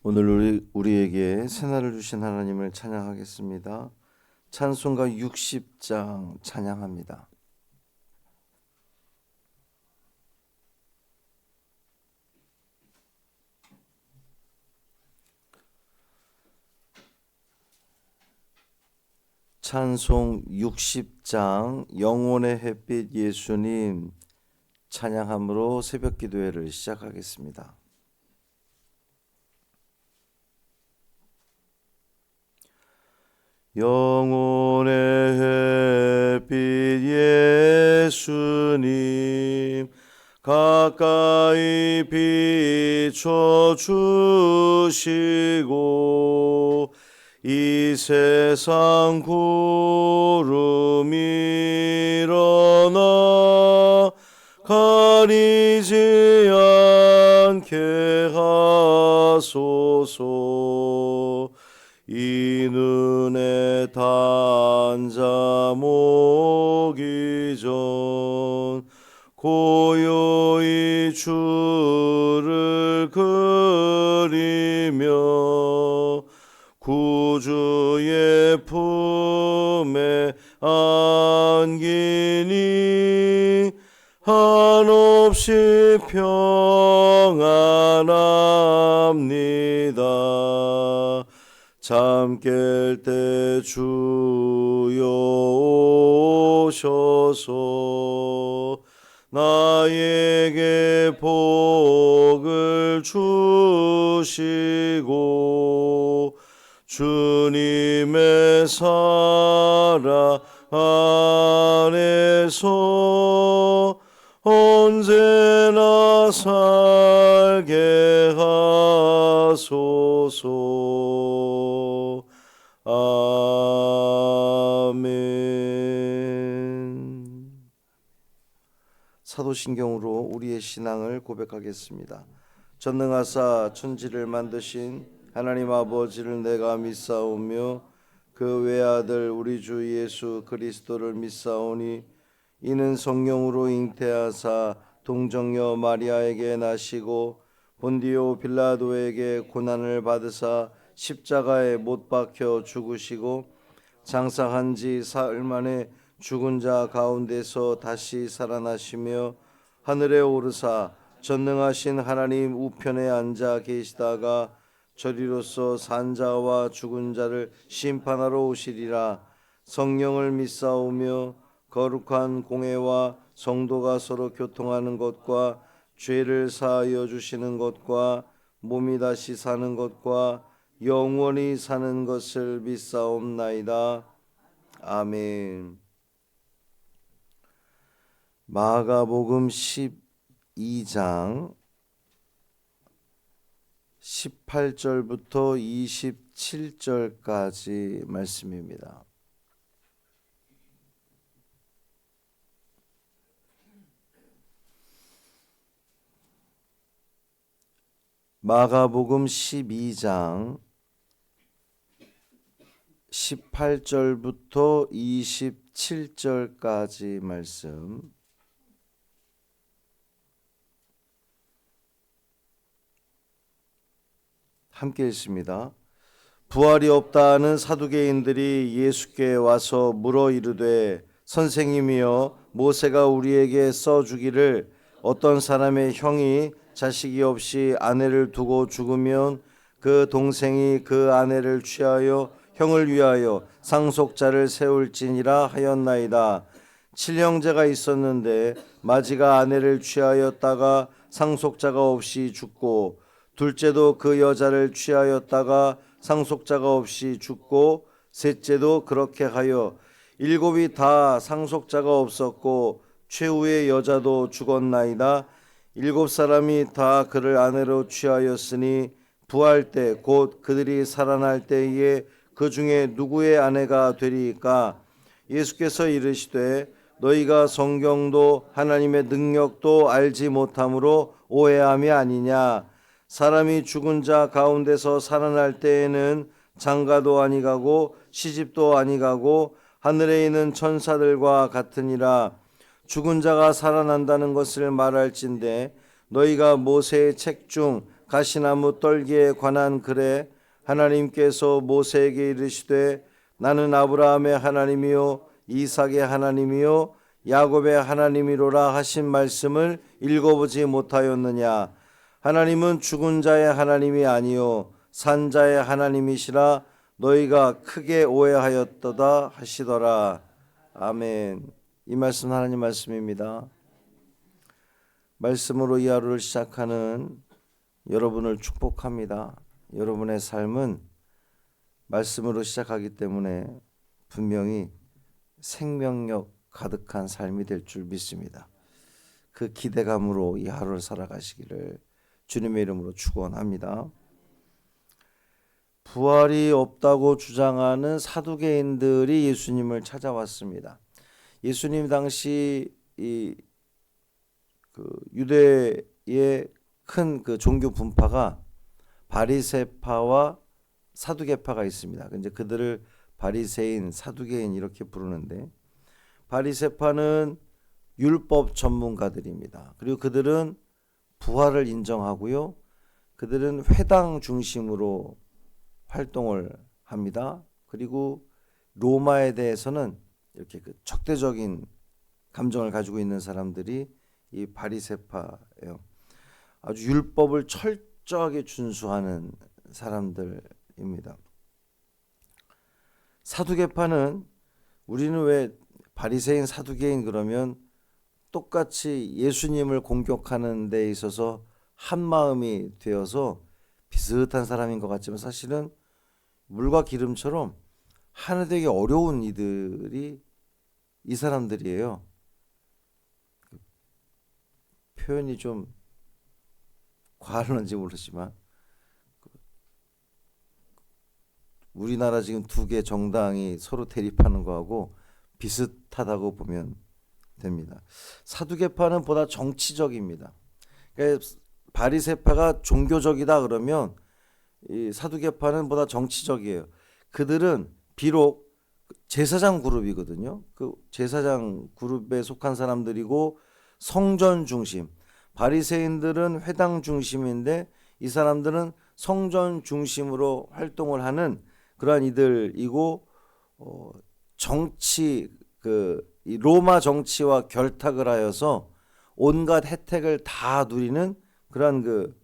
오늘 우리에게 새날을 주신 하나님을 찬양하겠습니다. 찬송가 60장 찬양합니다. 찬송 60장 영혼의 햇빛 예수님 찬양함으로 새벽 기도회를 시작하겠습니다. 영혼의 햇빛 예수님 가까이 비춰주시고 이 세상 구름 일어나 가리지 않게 하소서. 이 눈에 단자 모기 전 고요히 주를 그리며 구주의 품에 안기니 한없이 평안합니다. 잠 깰 때 주여 오셔서 나에게 복을 주시고 주님의 사랑 안에서 언제나 살게 하소서. 아멘. 사도신경으로 우리의 신앙을 고백하겠습니다. 전능하사 천지를 만드신 하나님 아버지를 내가 믿사오며 그 외아들 우리 주 예수 그리스도를 믿사오니 이는 성령으로 잉태하사 동정녀 마리아에게 나시고 본디오 빌라도에게 고난을 받으사 십자가에 못 박혀 죽으시고 장사한 지 사흘 만에 죽은 자 가운데서 다시 살아나시며 하늘에 오르사 전능하신 하나님 우편에 앉아 계시다가 저리로서 산 자와 죽은 자를 심판하러 오시리라. 성령을 믿사오며 거룩한 공회와 성도가 서로 교통하는 것과 죄를 사하여 주시는 것과 몸이 다시 사는 것과 영원히 사는 것을 믿사옵나이다. 아멘. 마가복음 12장 18절부터 27절까지 말씀입니다. 마가복음 12장 18절부터 27절까지 말씀 함께 읽습니다. 부활이 없다는 사두개인들이 예수께 와서 물어 이르되 선생님이여 모세가 우리에게 써주기를 어떤 사람의 형이 자식이 없이 아내를 두고 죽으면 그 동생이 그 아내를 취하여 형을 위하여 상속자를 세울지니라 하였나이다. 칠형제가 있었는데 마지가 아내를 취하였다가 상속자가 없이 죽고 둘째도 그 여자를 취하였다가 상속자가 없이 죽고 셋째도 그렇게 하여 일곱이 다 상속자가 없었고 최후의 여자도 죽었나이다. 일곱 사람이 다 그를 아내로 취하였으니 부활 때 곧 그들이 살아날 때에 그 중에 누구의 아내가 되리이까? 예수께서 이르시되 너희가 성경도 하나님의 능력도 알지 못함으로 오해함이 아니냐. 사람이 죽은 자 가운데서 살아날 때에는 장가도 아니가고 시집도 아니가고 하늘에 있는 천사들과 같으니라. 죽은 자가 살아난다는 것을 말할진대 너희가 모세의 책 중 가시나무 떨기에 관한 글에 하나님께서 모세에게 이르시되 나는 아브라함의 하나님이요 이삭의 하나님이요 야곱의 하나님이로라 하신 말씀을 읽어보지 못하였느냐. 하나님은 죽은 자의 하나님이 아니요 산 자의 하나님이시라 너희가 크게 오해하였도다 하시더라. 아멘. 이 말씀 하나님 말씀입니다. 말씀으로 이 하루를 시작하는 여러분을 축복합니다. 여러분의 삶은 말씀으로 시작하기 때문에 분명히 생명력 가득한 삶이 될 줄 믿습니다. 그 기대감으로 이 하루를 살아가시기를 주님의 이름으로 축원합니다. 부활이 없다고 주장하는 사두개인들이 예수님을 찾아왔습니다. 예수님 당시 유대의 큰 그 종교 분파가 바리새파와 사두개파가 있습니다. 이제 그들을 바리새인, 사두개인 이렇게 부르는데, 바리새파는 율법 전문가들입니다. 그리고 그들은 부활을 인정하고요. 그들은 회당 중심으로 활동을 합니다. 그리고 로마에 대해서는 이렇게 그 적대적인 감정을 가지고 있는 사람들이 이 바리새파예요. 아주 율법을 철저하게 준수하는 사람들입니다. 사두개파는, 우리는 왜 바리새인 사두개인 그러면 똑같이 예수님을 공격하는 데 있어서 한 마음이 되어서 비슷한 사람인 것 같지만 사실은 물과 기름처럼 하나 되기 어려운 이들이 이 사람들이에요. 표현이 좀 과하는지 모르지만 우리나라 지금 두 개 정당이 서로 대립하는 거하고 비슷하다고 보면 됩니다. 사두개파는 보다 정치적입니다. 그러니까 바리새파가 종교적이다 그러면 이 사두개파는 보다 정치적이에요. 그들은 비록 제사장 그룹이거든요. 그 제사장 그룹에 속한 사람들이고 성전 중심, 바리새인들은 회당 중심인데 이 사람들은 성전 중심으로 활동을 하는 그러한 이들이고, 정치 이 로마 정치와 결탁을 하여서 온갖 혜택을 다 누리는 그러한 그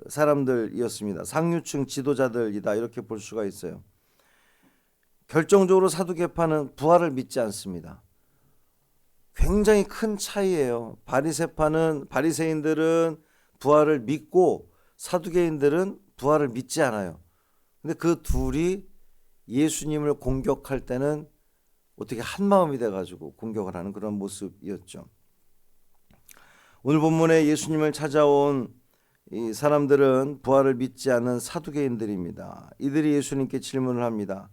사람들이었습니다. 상류층 지도자들이다 이렇게 볼 수가 있어요. 결정적으로 사두개파는 부활을 믿지 않습니다. 굉장히 큰 차이예요. 바리새인들은 부활을 믿고 사두개인들은 부활을 믿지 않아요. 근데 그 둘이 예수님을 공격할 때는 어떻게 한 마음이 돼가지고 공격을 하는 그런 모습이었죠. 오늘 본문에 예수님을 찾아온 이 사람들은 부활을 믿지 않는 사두개인들입니다. 이들이 예수님께 질문을 합니다.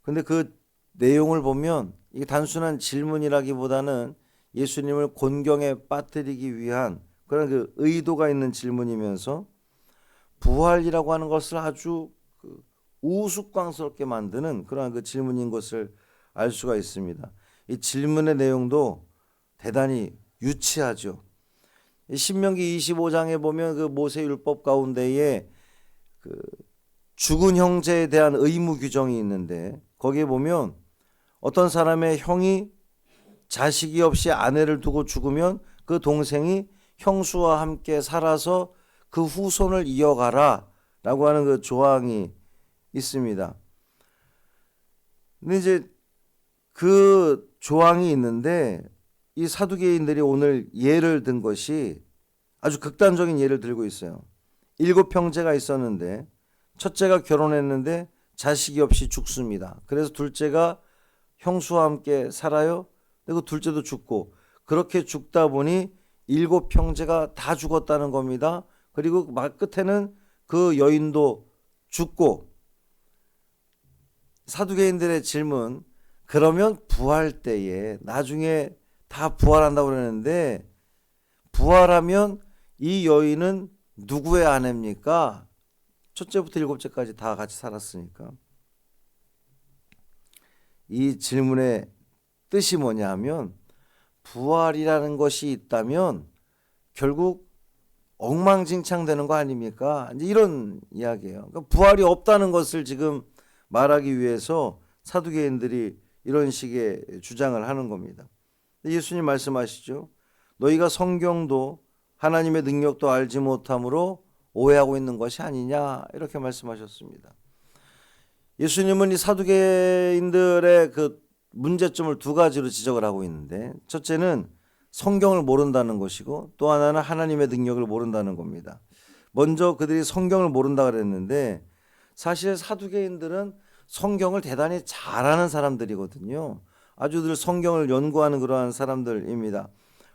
근데 그 내용을 보면 이게 단순한 질문이라기보다는 예수님을 곤경에 빠뜨리기 위한 그런 그 의도가 있는 질문이면서 부활이라고 하는 것을 아주 우스꽝스럽게 만드는 그러한 그 질문인 것을 알 수가 있습니다. 이 질문의 내용도 대단히 유치하죠. 신명기 25장에 보면 그 모세율법 가운데에 그 죽은 형제에 대한 의무 규정이 있는데, 거기에 보면 어떤 사람의 형이 자식이 없이 아내를 두고 죽으면 그 동생이 형수와 함께 살아서 그 후손을 이어가라 라고 하는 그 조항이 있습니다. 근데 이제 그 조항이 있는데 이 사두개인들이 오늘 예를 든 것이 아주 극단적인 예를 들고 있어요. 7형제가 있었는데 첫째가 결혼했는데 자식이 없이 죽습니다. 그래서 둘째가 형수와 함께 살아요. 그리고 둘째도 죽고, 그렇게 죽다 보니 7형제가 다 죽었다는 겁니다. 그리고 막 끝에는 그 여인도 죽고. 사두개인들의 질문, 그러면 부활 때에 나중에 다 부활한다고 그러는데 부활하면 이 여인은 누구의 아내입니까? 첫째부터 7째까지 다 같이 살았으니까. 이 질문의 뜻이 뭐냐 하면, 부활이라는 것이 있다면 결국 엉망진창되는 거 아닙니까? 이제 이런 이야기예요. 그러니까 부활이 없다는 것을 지금 말하기 위해서 사두개인들이 이런 식의 주장을 하는 겁니다. 예수님 말씀하시죠. 너희가 성경도 하나님의 능력도 알지 못함으로 오해하고 있는 것이 아니냐 이렇게 말씀하셨습니다. 예수님은 이 사두개인들의 그 문제점을 두 가지로 지적을 하고 있는데, 첫째는 성경을 모른다는 것이고 또 하나는 하나님의 능력을 모른다는 겁니다. 먼저 그들이 성경을 모른다 그랬는데, 사실 사두개인들은 성경을 대단히 잘하는 사람들이거든요. 아주 늘 성경을 연구하는 그러한 사람들입니다.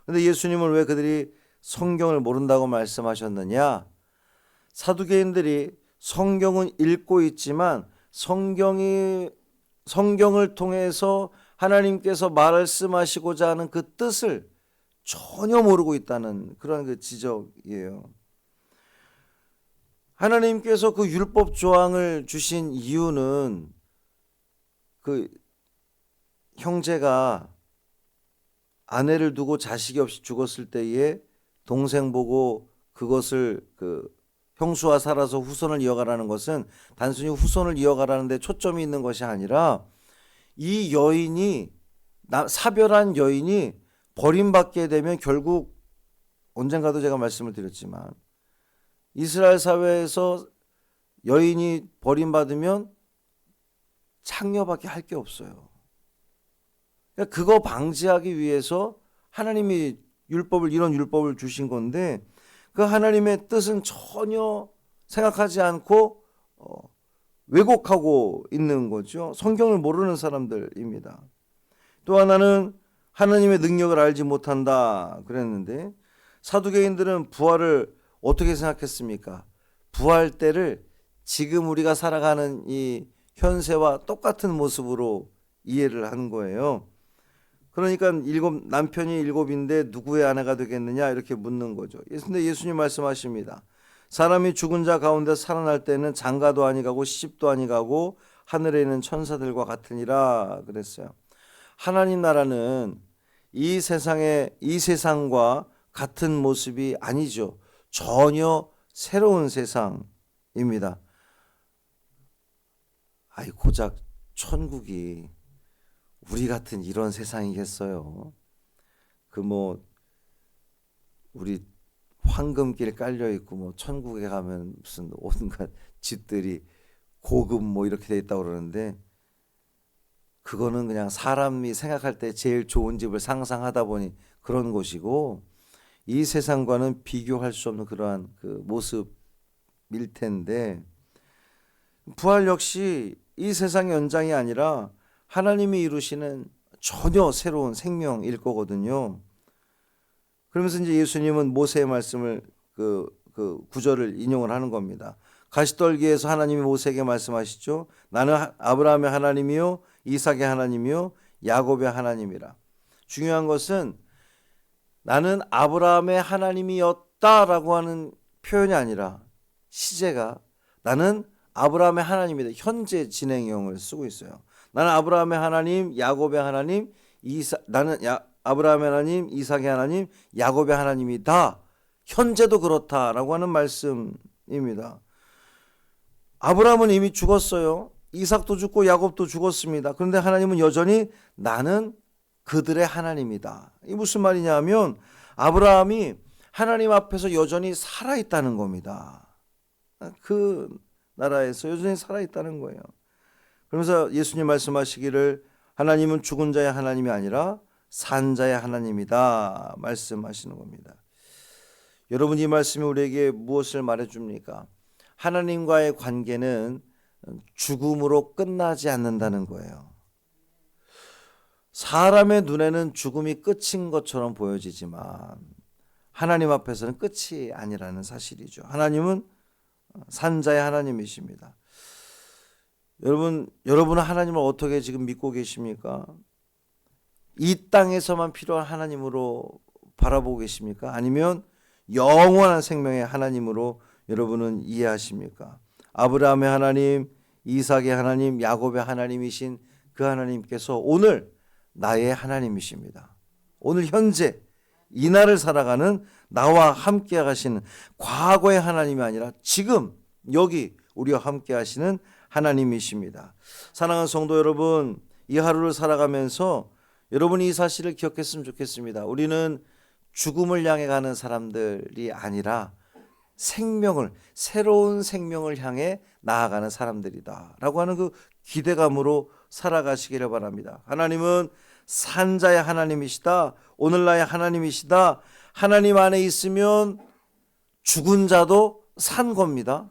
그런데 예수님은 왜 그들이 성경을 모른다고 말씀하셨느냐? 사두개인들이 성경은 읽고 있지만 성경을 통해서 하나님께서 말씀하시고자 하는 그 뜻을 전혀 모르고 있다는 그런 그 지적이에요. 하나님께서 그 율법 조항을 주신 이유는 그 형제가 아내를 두고 자식이 없이 죽었을 때에 동생 보고 그것을 그 형수와 살아서 후손을 이어가라는 것은 단순히 후손을 이어가라는 데 초점이 있는 것이 아니라, 이 여인이 사별한 여인이 버림받게 되면 결국, 언젠가도 제가 말씀을 드렸지만 이스라엘 사회에서 여인이 버림받으면 창녀밖에 할 게 없어요. 그러니까 그거 방지하기 위해서 하나님이 이런 율법을 주신 건데, 그 하나님의 뜻은 전혀 생각하지 않고 왜곡하고 있는 거죠. 성경을 모르는 사람들입니다. 또 하나는 하나님의 능력을 알지 못한다 그랬는데, 사두개인들은 부활을 어떻게 생각했습니까? 부활 때를 지금 우리가 살아가는 이 현세와 똑같은 모습으로 이해를 한 거예요. 그러니까 남편이 7인데 누구의 아내가 되겠느냐 이렇게 묻는 거죠. 근데 예수님 말씀하십니다. 사람이 죽은 자 가운데 살아날 때는 장가도 아니가고 시집도 아니가고 하늘에 있는 천사들과 같으니라 그랬어요. 하나님 나라는 이 세상과 같은 모습이 아니죠. 전혀 새로운 세상입니다. 고작 천국이 우리 같은 이런 세상이겠어요? 우리 황금길 깔려 있고 천국에 가면 무슨 온갖 집들이 고급 이렇게 돼 있다고 그러는데, 그거는 그냥 사람이 생각할 때 제일 좋은 집을 상상하다 보니 그런 곳이고, 이 세상과는 비교할 수 없는 그러한 그 모습일 텐데, 부활 역시 이 세상의 연장이 아니라 하나님이 이루시는 전혀 새로운 생명일 거거든요. 그러면서 이제 예수님은 모세의 말씀을 그 구절을 인용을 하는 겁니다. 가시떨기에서 하나님이 모세에게 말씀하시죠. 나는 아브라함의 하나님이요 이삭의 하나님이요 야곱의 하나님이라. 중요한 것은 나는 아브라함의 하나님이었다라고 하는 표현이 아니라, 시제가 나는 아브라함의 하나님이다. 현재 진행형을 쓰고 있어요. 나는 아브라함의 하나님, 야곱의 하나님, 아브라함의 하나님, 이삭의 하나님, 야곱의 하나님이다. 현재도 그렇다라고 하는 말씀입니다. 아브라함은 이미 죽었어요. 이삭도 죽고 야곱도 죽었습니다. 그런데 하나님은 여전히 나는 그들의 하나님이다. 이게 무슨 말이냐 하면, 아브라함이 하나님 앞에서 여전히 살아있다는 겁니다. 그 나라에서 여전히 살아있다는 거예요. 그러면서 예수님 말씀하시기를 하나님은 죽은 자의 하나님이 아니라 산 자의 하나님이다 말씀하시는 겁니다. 여러분, 이 말씀이 우리에게 무엇을 말해줍니까? 하나님과의 관계는 죽음으로 끝나지 않는다는 거예요. 사람의 눈에는 죽음이 끝인 것처럼 보여지지만 하나님 앞에서는 끝이 아니라는 사실이죠. 하나님은 산자의 하나님이십니다. 여러분은 하나님을 어떻게 지금 믿고 계십니까? 이 땅에서만 필요한 하나님으로 바라보고 계십니까? 아니면 영원한 생명의 하나님으로 여러분은 이해하십니까? 아브라함의 하나님, 이삭의 하나님, 야곱의 하나님이신 그 하나님께서 오늘 나의 하나님이십니다. 오늘 현재 이 날을 살아가는 나와 함께 하시는 과거의 하나님이 아니라 지금 여기 우리와 함께 하시는 하나님이십니다. 사랑하는 성도 여러분, 이 하루를 살아가면서 여러분이 이 사실을 기억했으면 좋겠습니다. 우리는 죽음을 향해 가는 사람들이 아니라 새로운 생명을 향해 나아가는 사람들이다 라고 하는 그 기대감으로 살아가시기를 바랍니다. 하나님은 산자의 하나님이시다. 오늘날의 하나님이시다. 하나님 안에 있으면 죽은 자도 산 겁니다.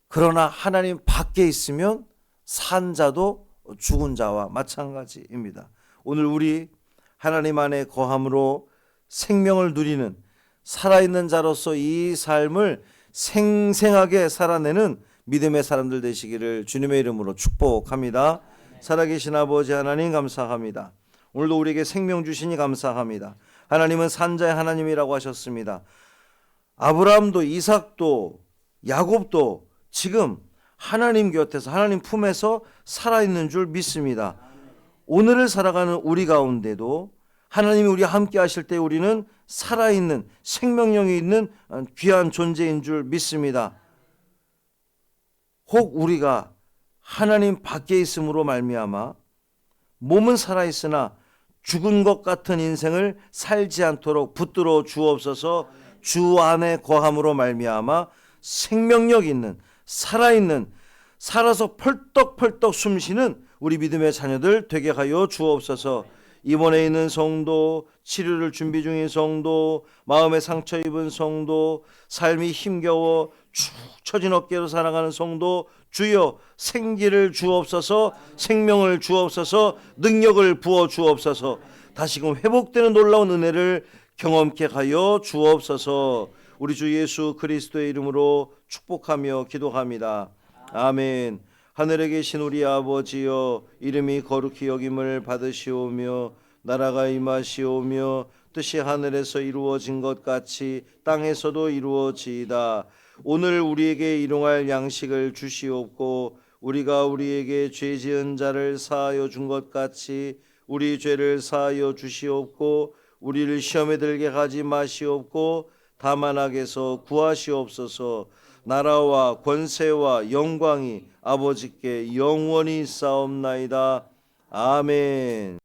그러나 하나님 밖에 있으면 산 자도 죽은 자와 마찬가지입니다. 오늘 우리 하나님 안에 거함으로 생명을 누리는 살아있는 자로서 이 삶을 생생하게 살아내는 믿음의 사람들 되시기를 주님의 이름으로 축복합니다. 살아계신 아버지 하나님 감사합니다. 오늘도 우리에게 생명 주시니 감사합니다. 하나님은 산자의 하나님이라고 하셨습니다. 아브라함도 이삭도 야곱도 지금 하나님 곁에서 하나님 품에서 살아있는 줄 믿습니다. 오늘을 살아가는 우리 가운데도 하나님이 우리와 함께 하실 때 우리는 살아있는 생명력이 있는 귀한 존재인 줄 믿습니다. 혹 우리가 하나님 밖에 있음으로 말미암아 몸은 살아있으나 죽은 것 같은 인생을 살지 않도록 붙들어 주옵소서. 주 안에 거함으로 말미암아 생명력 있는 살아있는 살아서 펄떡펄떡 숨쉬는 우리 믿음의 자녀들 되게 하여 주옵소서. 입원해 있는 성도, 치료를 준비 중인 성도, 마음에 상처 입은 성도, 삶이 힘겨워 축 처진 어깨로 살아가는 성도, 주여 생기를 주옵소서. 생명을 주옵소서. 능력을 부어 주옵소서. 다시금 회복되는 놀라운 은혜를 경험케 하여 주옵소서. 우리 주 예수 그리스도의 이름으로 축복하며 기도합니다. 아멘. 하늘에 계신 우리 아버지여, 이름이 거룩히 여김을 받으시오며 나라가 임하시오며 뜻이 하늘에서 이루어진 것 같이 땅에서도 이루어지이다. 오늘 우리에게 일용할 양식을 주시옵고 우리가 우리에게 죄 지은 자를 사하여 준 것 같이 우리 죄를 사하여 주시옵고 우리를 시험에 들게 하지 마시옵고 다만 악에서 구하시옵소서. 나라와 권세와 영광이 아버지께 영원히 있사옵나이다. 아멘.